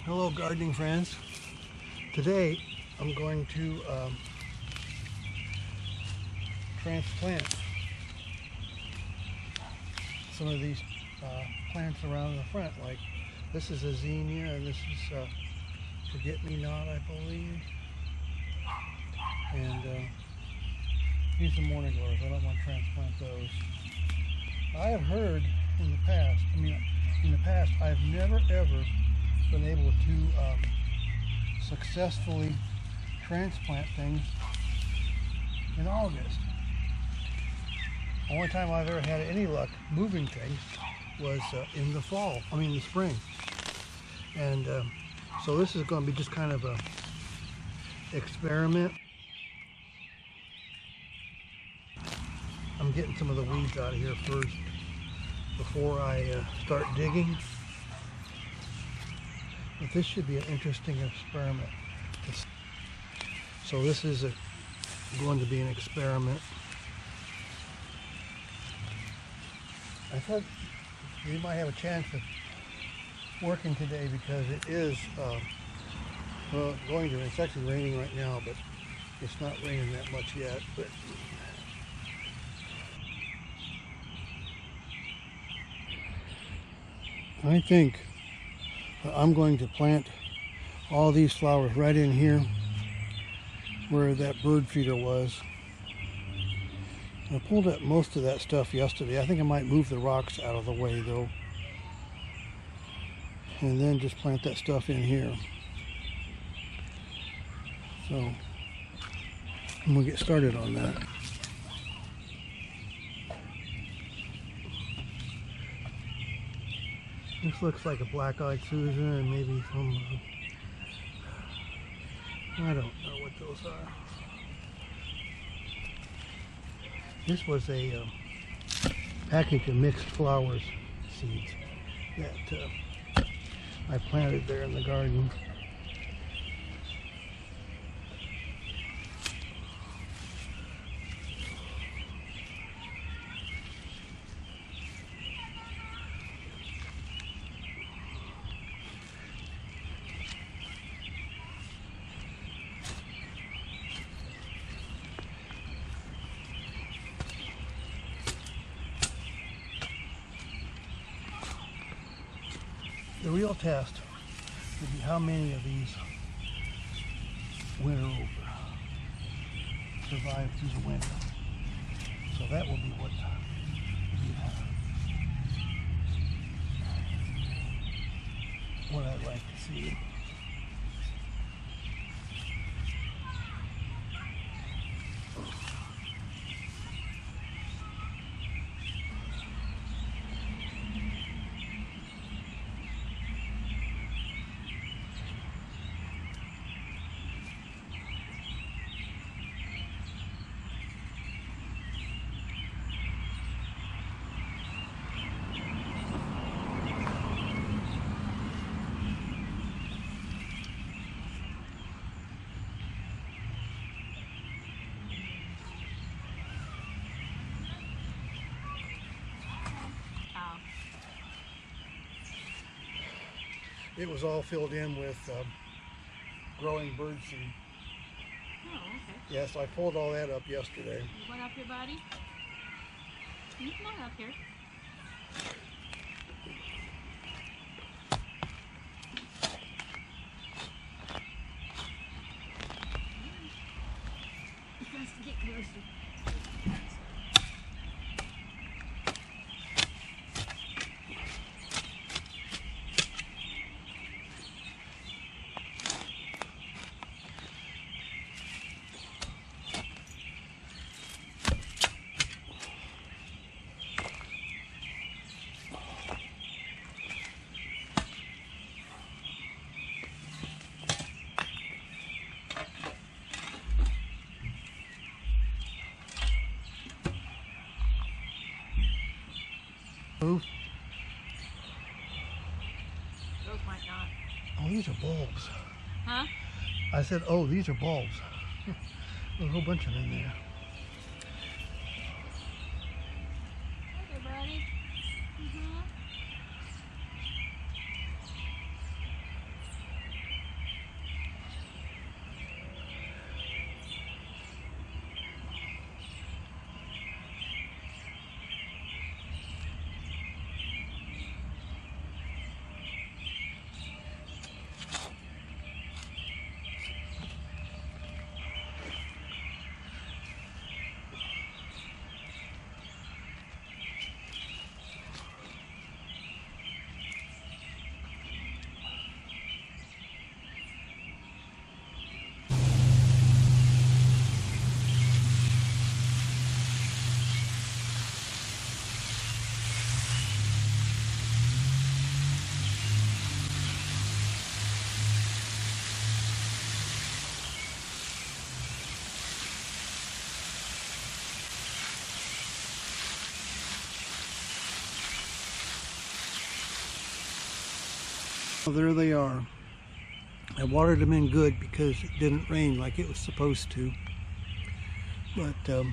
Hello gardening friends. Today I'm going to transplant some of these plants around the front. Like this is a zinnia and this is forget-me-not, I believe. And these are morning glories. I don't want to transplant those. I have heard in the past, I've never ever been able to successfully transplant things in August. The only time I've ever had any luck moving things was in the fall, the spring. And so this is going to be just kind of a experiment. I'm getting some of the weeds out of here first before I start digging. But this should be an interesting experiment. So this is going to be an experiment. I thought we might have a chance of working today because it is it's actually raining right now, but it's not raining that much yet. But I think I'm going to plant all these flowers right in here where that bird feeder was. I pulled up most of that stuff yesterday. I think I might move the rocks out of the way though, and then just plant that stuff in here. So I'm gonna get started on that. This looks like a black-eyed Susan and maybe some, I don't know what those are. This was a package of mixed flowers seeds that I planted there in the garden. The real test would be how many of these winter over, survive through the winter. So that will be what I'd like to see. It was all filled in with growing birdseed. Oh, okay. Yes, I pulled all that up yesterday. You went up here, buddy? You come on up here. He has to get closer. Move. Those might not. Oh, these are bulbs. Huh? I said, oh, these are bulbs. There's a whole bunch of them in there. Okay, buddy. Well, there they are. I watered them in good because it didn't rain like it was supposed to. But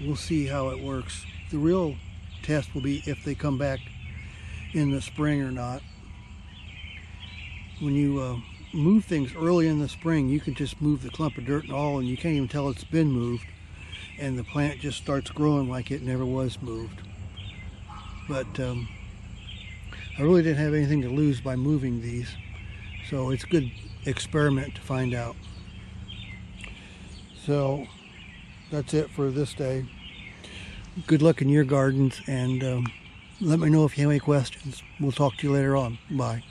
we'll see how it works. The real test will be if they come back in the spring or not. When you move things early in the spring, you can just move the clump of dirt and all, and you can't even tell it's been moved, and the plant just starts growing like it never was moved. But I really didn't have anything to lose by moving these, so it's a good experiment to find out. So that's it for this day. Good luck in your gardens, and let me know if you have any questions. We'll talk to you later on. Bye.